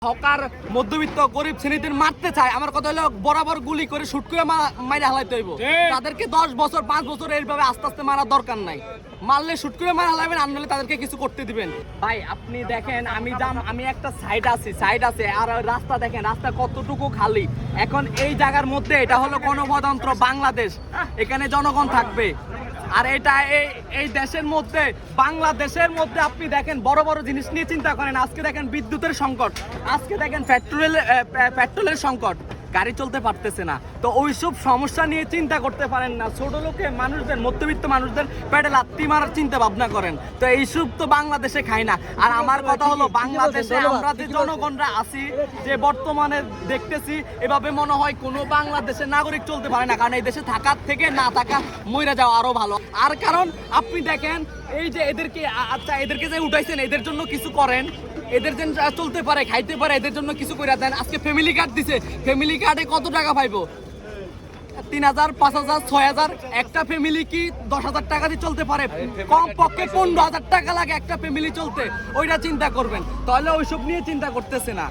Hawker মধ্যবিত্ত গরিব শ্রেণীদের মারতে চায়, আমার কথা হলো বরাবর গুলি করে শুট করে মাইরে হালাইতে হইব। তাদেরকে 10 বছর 5 বছর এইভাবে আস্তে আস্তে মারার দরকার নাই। মারলে শুট করে মারা হালাবেন, আনলে তাদেরকে কিছু করতে দিবেন। ভাই আপনি দেখেন, আমি একটা সাইড আছে আর রাস্তা দেখেন, রাস্তা কতটুকু খালি। এখন এই জায়গার মধ্যে এটা হলো গণপ্রজাতন্ত্র বাংলাদেশ, এখানে জনগণ থাকবে। আর এটা এই দেশের মধ্যে, বাংলাদেশের মধ্যে আপনি দেখেন বড় বড় জিনিস নিয়ে চিন্তা করেন। আজকে দেখেন বিদ্যুতের সংকট, আজকে দেখেন পেট্রোলের সংকট, গাড়ি চলতে পারতেছে না। তো ওইসব সমস্যা নিয়ে চিন্তা করতে পারেন না। ছোট লোকে মানুষদের, মধ্যবিত্ত মানুষদের পেটে লাত্তি মারার চিন্তা ভাবনা করেন। তো এইসব তো বাংলাদেশে খায় না। আর আমার কথা হলো, বাংলাদেশে আমরা যে জনগণরা আছি, যে বর্তমানে দেখতেছি, এভাবে মনে হয় কোনো বাংলাদেশের নাগরিক চলতে পারে না। কারণ এই দেশে থাকার থেকে না থাকা, মইরা যাওয়া আরো ভালো। আর কারণ আপনি দেখেন, এই যে এদেরকে যে উঠাইছেন, এদের জন্য কিছু করেন, এদের যেন চলতে পারে, খাইতে পারে, এদের জন্য কিছু করে দেন। আজকে ফ্যামিলি কার্ড দিছে, ফ্যামিলি কার্ডে কত টাকা পাইবো? 3000, 5000, 6000। একটা ফ্যামিলি কি 10,000 টাকা দিয়ে চলতে পারে? কম পক্ষে 15,000 টাকা লাগে একটা ফ্যামিলি চলতে। ওইটা চিন্তা করবেন, তাহলে ওইসব নিয়ে চিন্তা করতেছে না।